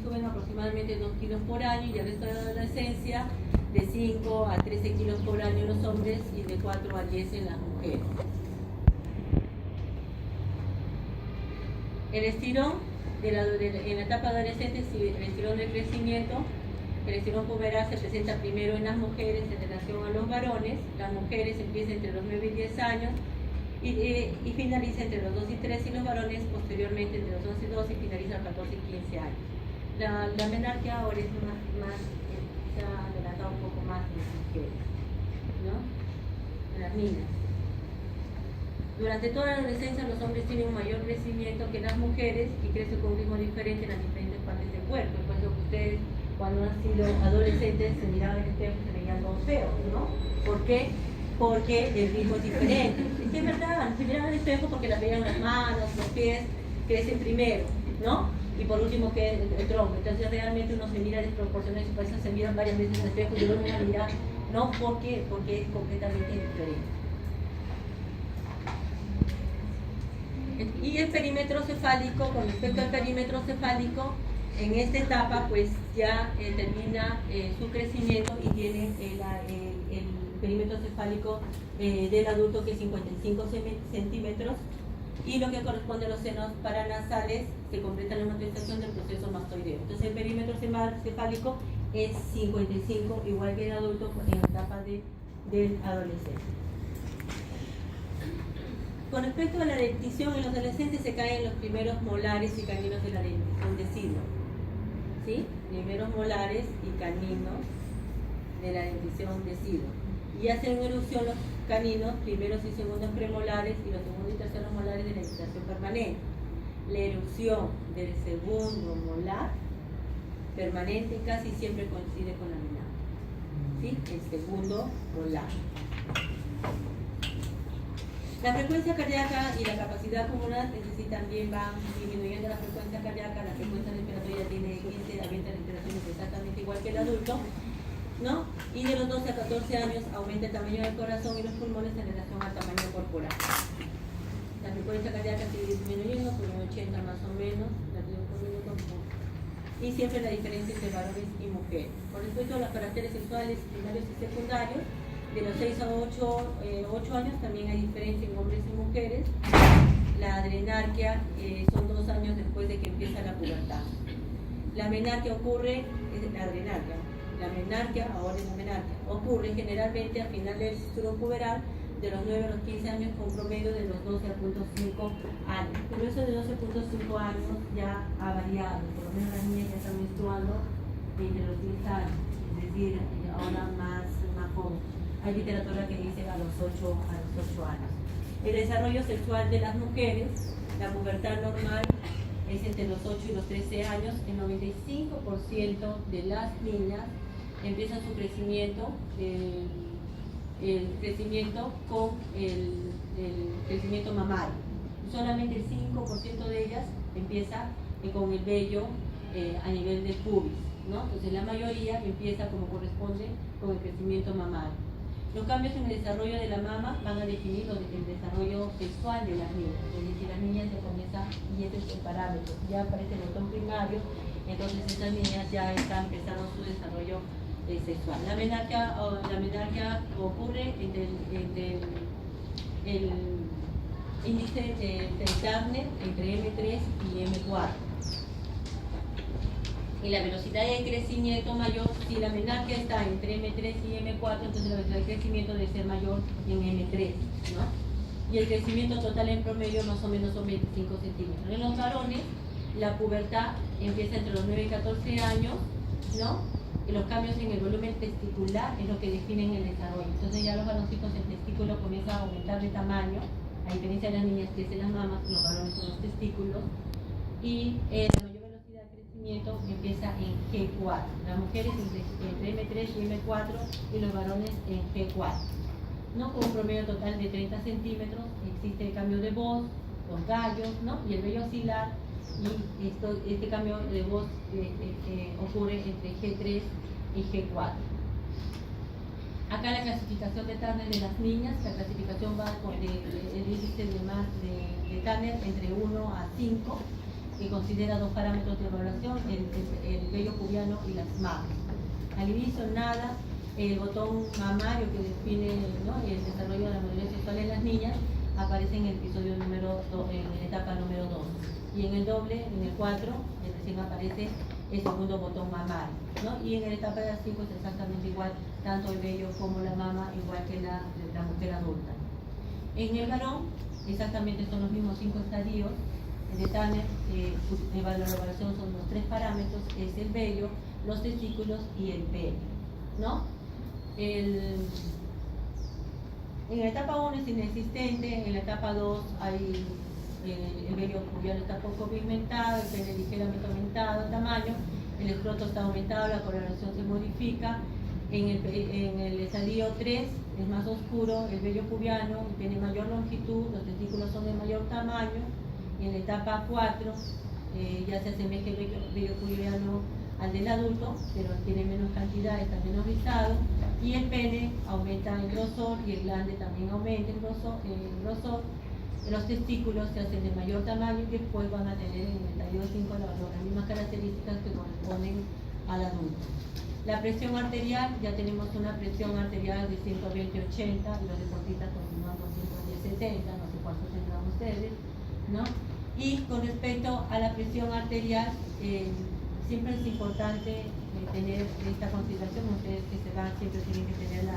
suben aproximadamente 2 kilos por año, y el resto de la adolescencia de 5 a 13 kilos por año en los hombres y de 4 a 10 en las mujeres. El estirón en la etapa adolescente, el estirón del crecimiento, el estirón puberal se presenta primero en las mujeres en relación a los varones. Las mujeres empiezan entre los 9 y 10 años, y finaliza entre los 2 y 3, y los varones posteriormente entre los 11 y 12, y finaliza a los 14 y 15 años. La menarquia ahora es más se ha adelantado un poco más en las mujeres, ¿no? En las niñas. Durante toda la adolescencia los hombres tienen un mayor crecimiento que las mujeres, y crecen con un ritmo diferente en las diferentes partes del cuerpo. Por eso que ustedes, cuando han sido adolescentes, se miraban en el espejo y se veían todos feos, ¿no? ¿Por qué? Porque el ritmo es diferente. Es que es verdad, se miraban al espejo porque las veían las manos, los pies, crecen primero, ¿no? Y por último que el tronco. Entonces realmente uno se mira desproporcionado y por eso se miran varias veces en el espejo y luego uno mira, ¿no? Porque es completamente diferente. Y el perímetro cefálico, con respecto al perímetro cefálico, en esta etapa pues ya termina su crecimiento y tiene el perímetro cefálico del adulto que es 55 centímetros, y lo que corresponde a los senos paranasales se completa la manifestación del proceso mastoideo. Entonces el perímetro cefálico es 55, igual que el adulto en la etapa del adolescente. Con respecto a la dentición, en los adolescentes se caen los primeros molares y caninos de la dentición decidua. ¿Sí? Primeros molares y caninos de la dentición decidua. Y hacen erupción los caninos, primeros y segundos premolares y los segundos y terceros molares de la dentición permanente. La erupción del segundo molar permanente casi siempre coincide con la menor. ¿Sí? El segundo molar. La frecuencia cardíaca y la capacidad pulmonar también van disminuyendo la frecuencia cardíaca, la frecuencia respiratoria tiene 15 a 20 respiraciones exactamente igual que el adulto, ¿no? Y de los 12 a 14 años aumenta el tamaño del corazón y los pulmones en relación al tamaño corporal. La frecuencia cardíaca sigue disminuyendo por un 80 más o menos, y siempre la diferencia entre varones y mujeres. Con respecto a los caracteres sexuales primarios y secundarios, de los 6 a 8 años también hay diferencia en hombres y mujeres. La adrenarquia son 2 años después de que empieza la pubertad. La menarquia ocurre, la menarquia, ahora es la menarquia, ocurre generalmente al final del cinturón puberal de los 9 a los 15 años con promedio de los 12 a 12.5 años. Pero eso de 12.5 años ya ha variado, por lo menos las niñas ya están menstruando entre los 10 años, es decir, ahora más joven. Hay literatura que dice a los 8 años. El desarrollo sexual de las mujeres, la pubertad normal es entre los 8 y los 13 años. El 95% de las niñas empiezan su crecimiento, el crecimiento con el crecimiento mamario. Solamente el 5% de ellas empieza con el vello a nivel del pubis, ¿no? Entonces la mayoría empieza como corresponde con el crecimiento mamario. Los cambios en el desarrollo de la mama van a definir el desarrollo sexual de las niñas. Es decir, las niñas ya comienzan, y este es el parámetro, ya aparece el botón primario, entonces estas niñas ya están empezando su desarrollo sexual. La menarquia ocurre entre el índice de Turner entre M3 y M4. Y la velocidad de crecimiento mayor, si la menarquia está entre M3 y M4, entonces la velocidad de crecimiento debe ser mayor en M3, ¿no? Y el crecimiento total en promedio más o menos son 25 centímetros. En los varones, la pubertad empieza entre los 9 y 14 años, ¿no? Y los cambios en el volumen testicular es lo que definen el desarrollo. Entonces ya los varoncitos, el testículo comienza a aumentar de tamaño, a diferencia de las niñas que es las mamas, los varones son los testículos, y la mayor velocidad de crecimiento empieza en G4. Las mujeres entre M3 y M4 y los varones en G4. ¿No? Con un promedio total de 30 centímetros, existe el cambio de voz, los gallos, ¿no? Y el vello axilar, y este cambio de voz ocurre entre G3 y G4. Acá la clasificación de Turner de las niñas, la clasificación va con el índice de Turner entre 1 a 5, que considera 2 parámetros de evaluación, el vello pubiano y las mamas. Al inicio nada, el botón mamario que define, ¿no?, el desarrollo de la madurez sexual en las niñas aparece en el episodio número 2, en la etapa número 2. Y en el doble, en el 4, recién aparece el segundo botón mamario, ¿no? Y en la etapa de las 5 es exactamente igual, tanto el vello como la mama, igual que la mujer adulta. En el varón, exactamente son los mismos 5 estadios de Turner. La evaluación son los 3 parámetros, es el vello, los testículos y el pene, ¿no? En la etapa 1 es inexistente, en la etapa 2 hay el vello pubiano está poco pigmentado, el pene ligeramente aumentado en tamaño, el escroto está aumentado, la coloración se modifica. En el estadio 3 es más oscuro, el vello pubiano, tiene mayor longitud, los testículos son de mayor tamaño En la etapa 4 ya se asemeja el vello pubiano al del adulto, pero tiene menos cantidad, está menos rizado, y el pene aumenta en grosor y el glande también aumenta en grosor. Los testículos se hacen de mayor tamaño y después van a tener en el estadio 5 las mismas características que corresponden al adulto. La presión arterial, ya tenemos una presión arterial de 120/80 y los deportistas continúan con 110/70, no sé cuántos tendrán ustedes, ¿no? Y con respecto a la presión arterial, siempre es importante tener esta consideración. Ustedes que se van siempre tienen que tener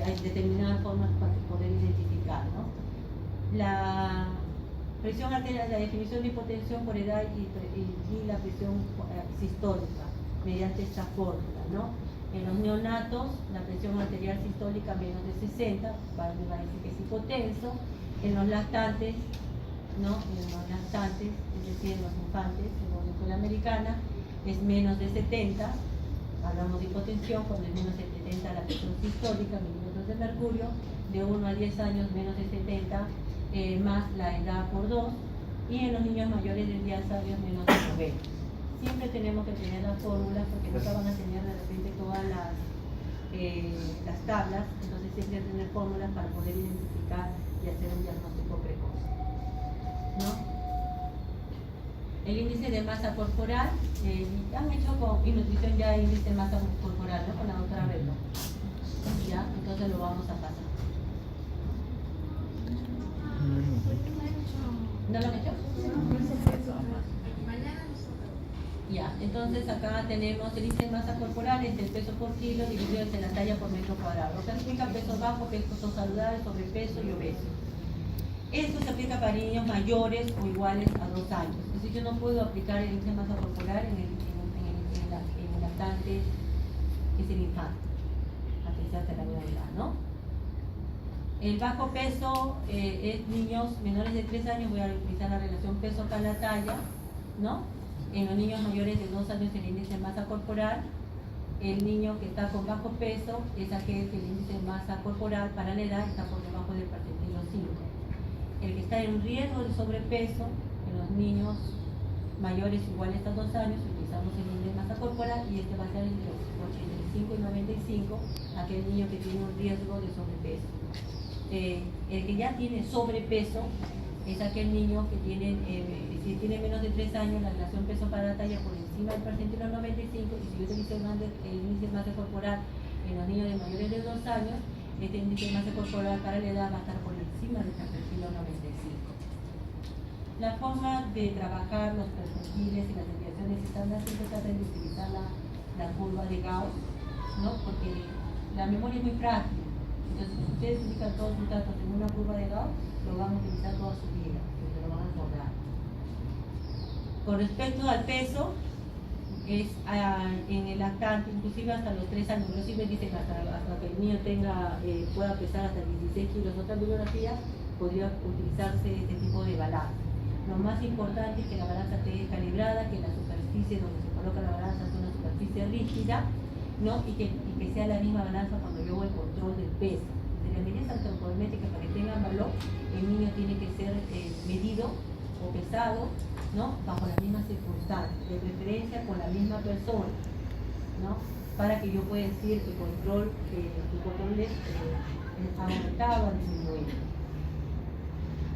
hay determinadas formas para poder identificar, ¿no? La presión arterial, la definición de hipotensión por edad y la presión sistólica mediante esta fórmula, ¿no? En los neonatos, la presión arterial sistólica menos de 60, va a decir que es hipotenso. En los lactantes, ¿no? En los lactantes, es decir, en los infantes, en la escuela americana, es menos de 70, hablamos de hipotensión, cuando es menos de 70 la presión sistólica, milímetros de mercurio, de 1 a 10 años menos de 70, más la edad por 2, y en los niños mayores de 10 años menos de 90. Siempre tenemos que tener las fórmulas porque nunca van a tener de repente todas las tablas, entonces siempre hay que tener fórmulas para poder identificar y hacer un diagnóstico precoz, ¿no? El índice de masa corporal, han hecho con nutrición ya el índice de masa corporal, ¿no? Con la doctora Berto. Ya, entonces lo vamos a pasar. ¿No lo han hecho? Ya, entonces acá tenemos el índice de masa corporal, es el peso por kilo dividido entre la talla por metro cuadrado. Lo que significa peso bajo, peso saludable, sobrepeso y obeso. Esto se aplica para niños mayores o iguales a 2 años. Es decir, yo no puedo aplicar el índice de masa corporal en el lactante, que es el infante, a que sea hasta la nueva edad, ¿no? El bajo peso es niños menores de 3 años, voy a utilizar la relación peso para la talla, ¿no? En los niños mayores de 2 años el índice de masa corporal. El niño que está con bajo peso es aquel que el índice de masa corporal para la edad está por debajo del percentilo 5. El que está en riesgo de sobrepeso, en los niños mayores iguales a 2 años, utilizamos el índice de masa corporal y este va a ser entre 85 y 95, aquel niño que tiene un riesgo de sobrepeso. El que ya tiene sobrepeso es aquel niño que tiene, si tiene menos de 3 años, la relación peso para la talla por encima del percentilo 95, y si yo utilizo el índice de masa corporal en los niños de mayores de 2 años, este índice de masa corporal para la edad va a estar por encima del percentilo 95. La forma de trabajar los percentiles y las desviaciones estándar siempre tratan de utilizar la curva de Gauss, ¿no? Porque la memoria es muy frágil. Entonces, si ustedes ubican todos sus datos en una curva de Gauss, lo van a utilizar toda su vida, porque lo van a acordar. Con respecto al peso, es en el lactante, inclusive hasta los 3 años, inclusive dicen hasta que el niño pueda pesar hasta 16 kilos. Otra bibliografía podría utilizarse este tipo de balanza. Lo más importante es que la balanza esté calibrada, que la superficie donde se coloca la balanza sea una superficie rígida, ¿no? y que sea la misma balanza cuando yo hago el control del peso. De las medidas antropométricas, para que tengan valor, el niño tiene que ser medido o pesado, ¿no? Bajo las mismas circunstancias, de preferencia con la misma persona, ¿no? Para que yo pueda decir que el control ha aumentado, ha disminuido.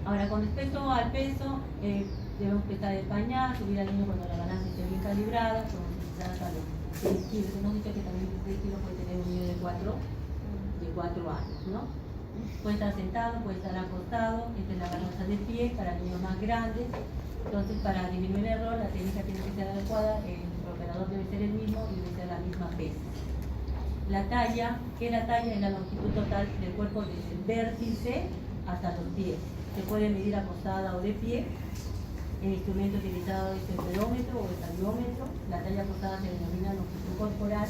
Ahora, con respecto al peso, debemos pesar el pañal, subir al niño cuando la balanza esté bien calibrada, podemos utilizar hasta los 6 kilos. Hemos dicho que también 6 kilos puede tener un niño de 4 años, ¿no? Puede estar sentado, puede estar acostado. Esta es la balanza de pie para niños más grandes. Entonces, para disminuir el error, la técnica tiene que ser adecuada, el operador debe ser el mismo y debe ser la misma pesa. La talla, ¿qué es la talla? Es la longitud total del cuerpo desde el vértice hasta los pies. Se puede medir acostada o de pie. El instrumento utilizado es el pedómetro o el taliómetro. La talla acostada se denomina longitud corporal,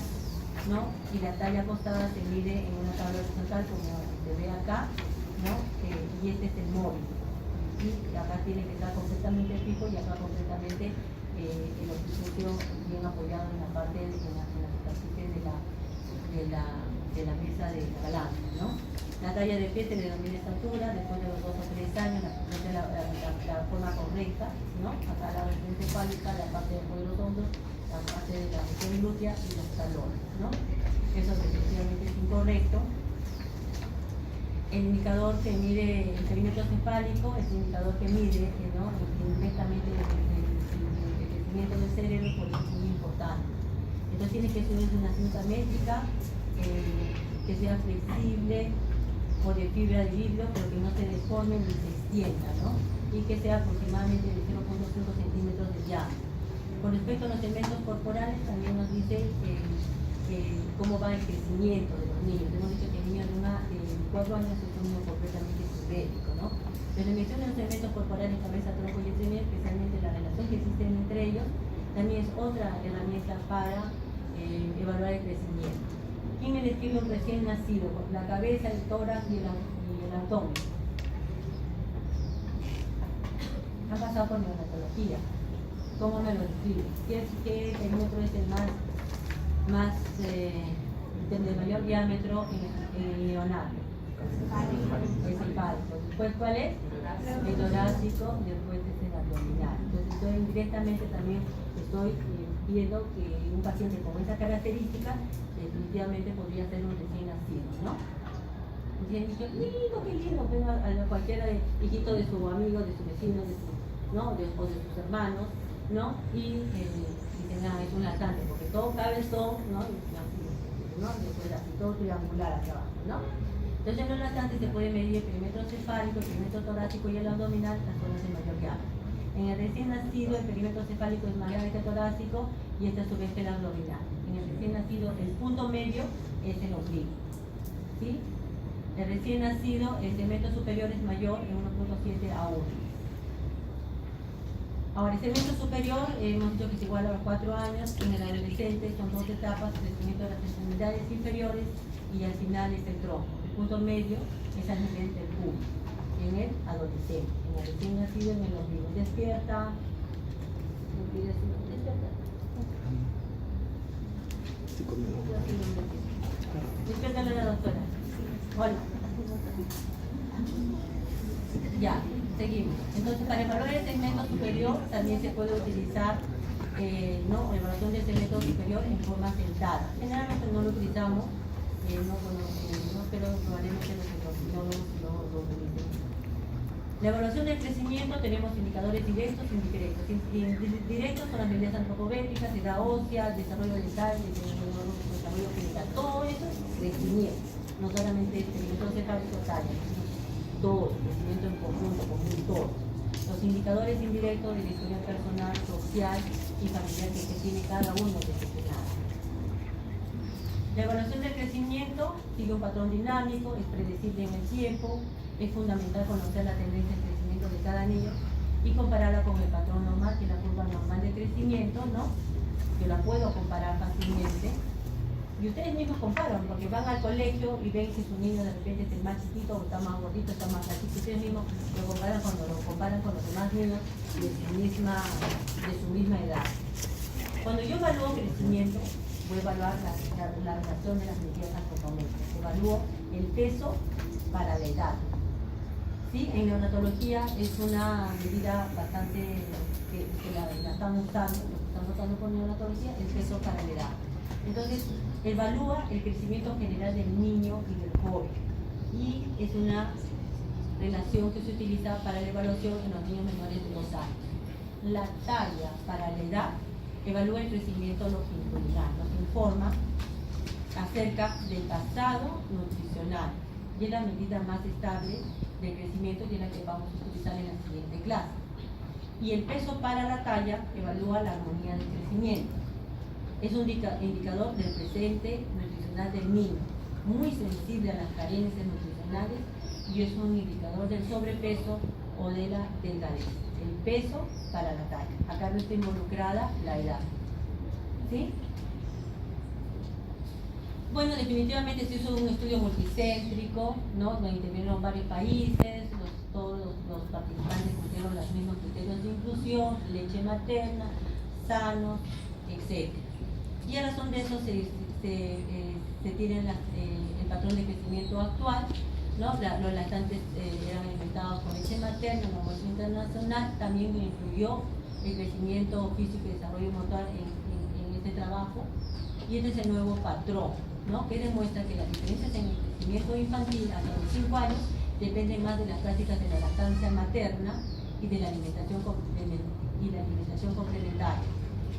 ¿no? Y la talla acostada se mide en una tabla horizontal como se ve acá, ¿no? Y este es el móvil. Y acá tiene que estar completamente fijo y acá completamente el occipucio bien apoyado en la parte de la superficie de la mesa de la balanza, ¿no? La talla de pie se le denomina estatura, después de los 2 o 3 años, la forma correcta, ¿no? Acá la región cefálica, la parte de los hombros, la parte de la región glútea y los talones, ¿no? Eso definitivamente es incorrecto. El indicador que mide el perímetro cefálico es un indicador que mide, ¿no? Directamente el crecimiento del cerebro, porque es muy importante. Entonces tiene que ser una cinta métrica que sea flexible o de fibra de vidrio, pero que no se deforme ni se extienda, ¿no? Y que sea aproximadamente de 0,5 centímetros de diámetro. Con respecto a los segmentos corporales, también nos dice cómo va el crecimiento de los niños. Hemos dicho que el niño de 4 años es un niño completamente esférico, ¿no? Pero la mención de los segmentos corporales, cabeza, tronco y etcétera, especialmente la relación que existe entre ellos, también es otra herramienta para evaluar el crecimiento. ¿Quién me describe un recién nacido? La cabeza, el tórax y el abdomen. Han pasado por neonatología. ¿Cómo me lo describe? ¿Qué perímetro es el de mayor diámetro en el neonato? Es el palco. Después, ¿cuál es? El torácico, después es el abdominal. Entonces, estoy indirectamente también viendo que un paciente con esa característica definitivamente podría ser un recién nacido, ¿no? Y dicho, lindo, qué lindo, ven a cualquiera hijito de su amigo, de su vecino, ¿no? O de sus hermanos, ¿no? Y dicen, es un lactante, porque todo cabezón, ¿no? ¿No? Después así todo triangular hacia abajo, ¿no? Entonces en los lactantes se puede medir el perímetro cefálico, el perímetro torácico y el abdominal, las zonas de mayor diámetro. En el recién nacido el perímetro cefálico es más grande que el torácico y este a su vez que el abdominal. En el recién nacido el punto medio es el ombligo, ¿sí? El recién nacido el segmento superior es mayor en 1.7 a 1. Ahora, el segmento superior, hemos dicho que es igual a los 4 años, en el adolescente son 2 etapas, el crecimiento de las extremidades inferiores y al final es el tronco. El punto medio es al nivel del pubis, en el adolescente, en el recién nacido, en el ombligo. Despierta. Despierta la doctora. Hola. Ya. Seguimos. Entonces, para evaluar el segmento superior también se puede utilizar evaluación del segmento superior en forma sentada. Generalmente no lo utilizamos, pero probablemente no lo utilicen. La evaluación del crecimiento tenemos indicadores directos e indirectos. Directos son las medidas antropométricas, edad ósea, desarrollo dental, desarrollo genital. Todo eso es crecimiento, no solamente el perímetro cefálico talla. Todo, crecimiento en conjunto, como un todo. Los indicadores indirectos de la historia personal, social y familiar que tiene cada uno de estos lados. La evaluación del crecimiento sigue un patrón dinámico, es predecible en el tiempo, es fundamental conocer la tendencia de crecimiento de cada niño y compararla con el patrón normal, que es la curva normal de crecimiento, ¿no? Yo la puedo comparar fácilmente. Y ustedes mismos comparan, porque van al colegio y ven que su niño de repente es el más chiquito, o está más gordito, está más flaquito. Ustedes mismos lo comparan con los demás niños de su misma edad. Cuando yo evalúo crecimiento, voy a evaluar la relación de las medidas antropométricas. Evalúo el peso para la edad. ¿Sí? En neonatología es una medida bastante que la están usando, lo que están usando con neonatología, el peso para la edad. Entonces, evalúa el crecimiento general del niño y del joven. Y es una relación que se utiliza para la evaluación en los niños menores de 2 años. La talla para la edad evalúa el crecimiento longitudinal, nos informa acerca del pasado nutricional y es la medida más estable del crecimiento y es la que vamos a utilizar en la siguiente clase. Y el peso para la talla evalúa la armonía del crecimiento. Es un indicador del presente nutricional del niño, muy sensible a las carencias nutricionales y es un indicador del sobrepeso o de la delgadez. El peso para la talla. Acá no está involucrada la edad. ¿Sí? Bueno, definitivamente se hizo un estudio multicéntrico, ¿no? Donde intervinieron varios países, todos los participantes cumplieron los mismos criterios de inclusión, leche materna, sanos, etc. Y a razón de eso se tiene el patrón de crecimiento actual, ¿no? Los lactantes eran alimentados con leche materna, en la Organización Internacional también incluyó el crecimiento físico y desarrollo motor en este trabajo, y este es el nuevo patrón, ¿no? Que demuestra que las diferencias en el crecimiento infantil hasta los 5 años dependen más de las prácticas de la lactancia materna y de la alimentación complementaria,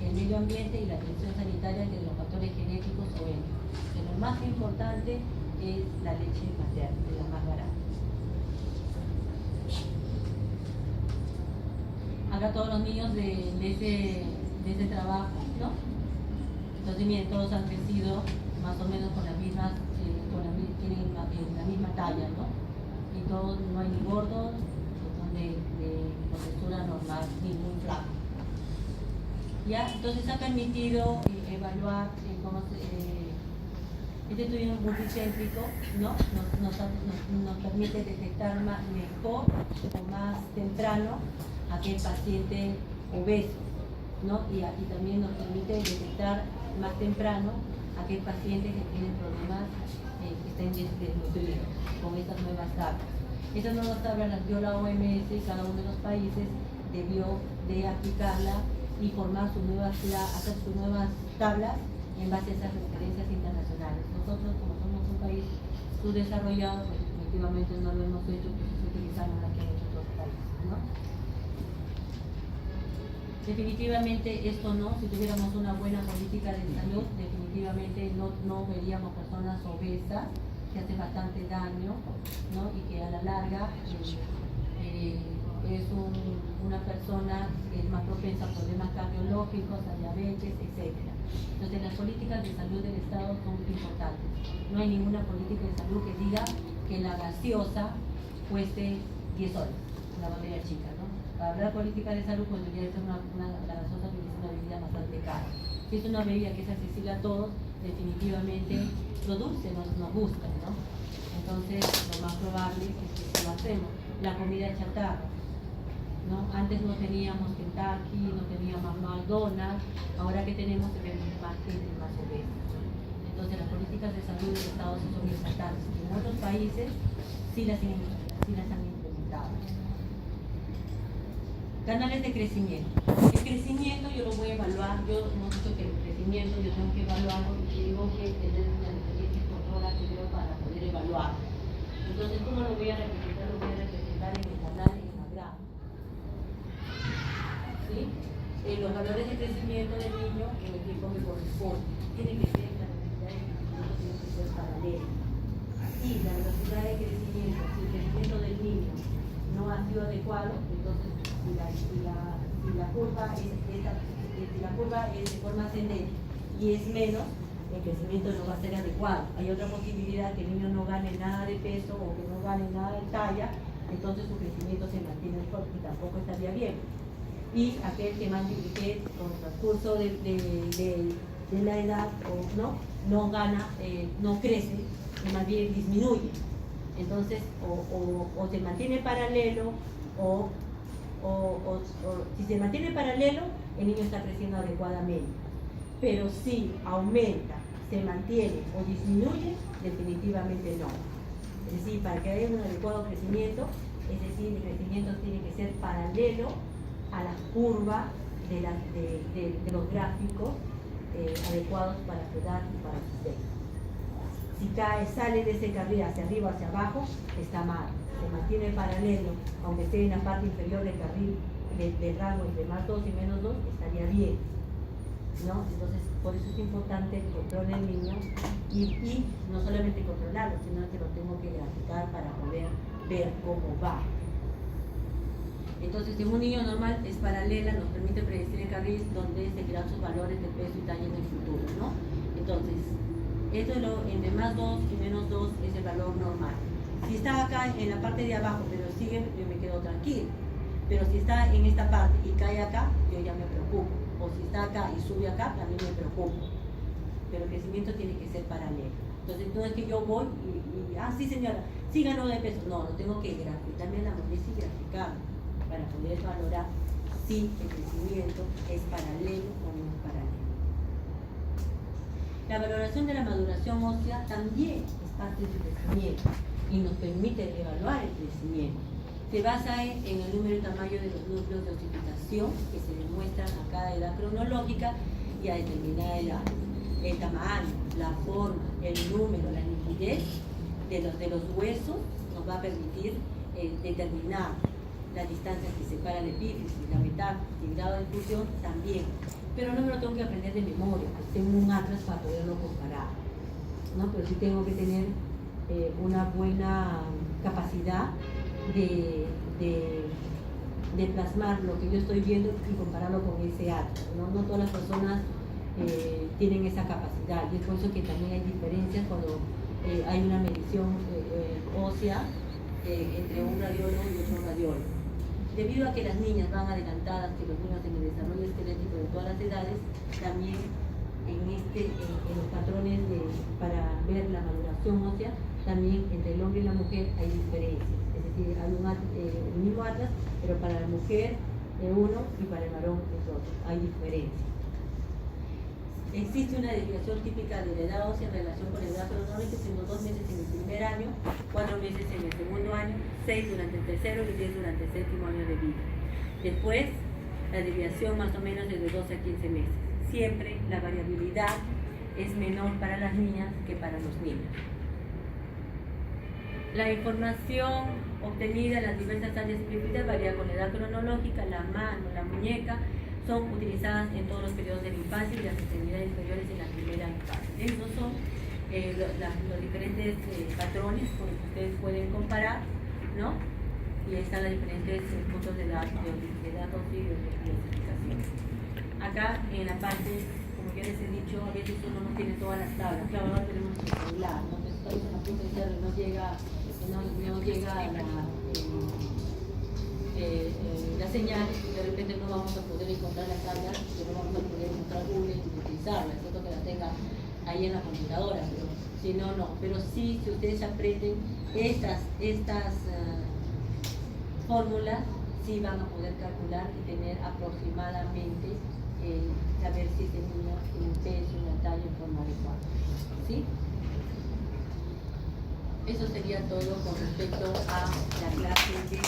el medio ambiente y la atención sanitaria que de los factores genéticos o étnicos. Pero lo más importante es la leche materna, es la más barata. Acá todos los niños de ese trabajo, ¿no? Entonces, miren, todos han crecido más o menos con las mismas, tienen la misma talla, ¿no? Y todos, no hay ni gordos, son de contextura normal, ni muy flacos. ¿Ya? Entonces ha permitido evaluar cómo este estudio multicéntrico, ¿no? nos permite detectar mejor o más temprano a aquel paciente obeso, ¿no? Y también nos permite detectar más temprano a aquel paciente que tiene problemas que estén desnutridos con estas nuevas tablas. Estas nuevas tablas las dio la OMS y cada uno de los países debió de aplicarla y formar hacer sus nuevas tablas en base a esas referencias internacionales. Nosotros, como somos un país subdesarrollado, pues definitivamente no lo hemos hecho, pues utilizamos la que han hecho otros países, ¿no? Definitivamente esto no, si tuviéramos una buena política de salud, definitivamente no veríamos personas obesas, que hacen bastante daño, ¿no? Y que a la larga es una persona que es más propensa a problemas cardiológicos, a diabetes, etc. Entonces las políticas de salud del Estado son muy importantes. No hay ninguna política de salud que diga que la gaseosa cueste 10 soles, una botella chica, ¿no? Para hablar de política de salud, pues debería ser la gaseosa que es una bebida bastante cara. Si es una bebida que es accesible a todos, definitivamente produce, nos gusta, ¿no? Entonces lo más probable es que lo hacemos. La comida chatarra, ¿no? Antes no teníamos Kentucky, no teníamos McDonald's, ahora que tenemos más gente, más obesa. Entonces las políticas de salud del Estado sí son importantes. En otros países sí las han implementado. Canales de crecimiento. El crecimiento yo lo voy a evaluar, yo no sé que el crecimiento yo tengo que evaluarlo y tengo que tener una diferencia controla primero para poder evaluarlo. Entonces, ¿cómo lo voy a representar? Lo voy a representar en el canal en la gráfica. ¿Sí? Los valores de crecimiento del niño en el tiempo que corresponde. Tienen que ser, la velocidad de crecimiento tiene que ser paralela. Y la velocidad de crecimiento, si el crecimiento del niño no ha sido adecuado, entonces si la curva es de forma ascendente y es menos, el crecimiento no va a ser adecuado. Hay otra posibilidad que el niño no gane nada de peso o que no gane nada de talla, entonces su crecimiento se mantiene fuerte y tampoco estaría bien. Y aquel que con el transcurso de la edad no gana, no crece, y más bien disminuye. Entonces, o se mantiene paralelo, o si se mantiene paralelo, el niño está creciendo adecuadamente. Pero si aumenta, se mantiene o disminuye, definitivamente no. Es decir, para que haya un adecuado crecimiento, es decir, el crecimiento tiene que ser paralelo a la curva de los gráficos adecuados para su edad y para su sexo. Si sale de ese carril hacia arriba o hacia abajo, está mal. Se mantiene paralelo, aunque esté en la parte inferior del carril del rango entre más 2 y menos 2, estaría bien, ¿no? Entonces, por eso es importante el control del niño y no solamente controlarlo, sino que lo tengo que graficar para poder ver cómo va. Entonces, en un niño normal es paralela, nos permite predecir el carril donde seguirán sus valores de peso y talla en el futuro, ¿no? Entonces, esto es entre más 2 y menos 2 es el valor normal. Si está acá en la parte de abajo, pero sigue, yo me quedo tranquilo. Pero si está en esta parte y cae acá, yo ya me preocupo. O si está acá y sube acá, también me preocupo. Pero el crecimiento tiene que ser paralelo. Entonces, no es que yo voy sí señora, sí ganó de peso. No, lo tengo que graficarme la molestia y graficar para poder valorar si el crecimiento es paralelo o no es paralelo. La valoración de la maduración ósea también es parte del crecimiento. y nos permite evaluar el crecimiento. Se basa en el número y tamaño de los núcleos de ossificación que se demuestran a cada edad cronológica y a determinada edad. El tamaño, la forma, el número, la nitidez de los huesos nos va a permitir determinar la distancia que separa la epífisis, la metáfisis y el grado de fusión también. Pero no me lo tengo que aprender de memoria, pues tengo un atlas para poderlo comparar, ¿no? Pero sí tengo que tener una buena capacidad de plasmar lo que yo estoy viendo y compararlo con ese atlas, ¿no? No todas las personas tienen esa capacidad y es por eso que también hay diferencias cuando hay una medición ósea entre un radiólogo y otro radiólogo. Debido a que las niñas van adelantadas que los niños en el desarrollo esquelético de todas las edades, también en los patrones para ver la maduración ósea, también entre el hombre y la mujer hay diferencias. Es decir, hay el mismo atlas, pero para la mujer es uno y para el varón es otro. Hay diferencias. Existe una desviación típica de la edad ósea en relación con la edad cronológica, siendo 2 meses en el primer año, 4 meses en el segundo año, 6 durante el tercero y 10 durante el séptimo año de vida. Después, la desviación más o menos es de 12 a 15 meses. Siempre la variabilidad es menor para las niñas que para los niños. La información obtenida en las diversas áreas epífitas varía con la edad cronológica, la mano, la muñeca, son utilizadas en todos los periodos de la infancia y las extremidades inferiores en la primera infancia. Estos son los diferentes patrones con los que ustedes pueden comparar, ¿no? Y ahí están los diferentes puntos de datos y de clasificación. Acá en la parte, como ya les he dicho, a veces uno no tiene todas las tablas. Claro, ahora tenemos el celular, ¿no? Entonces, estamos en la punta de cierre, no llega la señal, de repente no vamos a poder encontrar las tablas, que no vamos a poder encontrar Google y utilizarla, es cierto que la tenga ahí en la computadora, pero si no, no. Pero sí, si ustedes aprenden estas fórmulas, sí van a poder calcular y tener aproximadamente, saber si ese niño tiene un peso, una talla en forma adecuada. ¿Sí? Eso sería todo con respecto a la clase de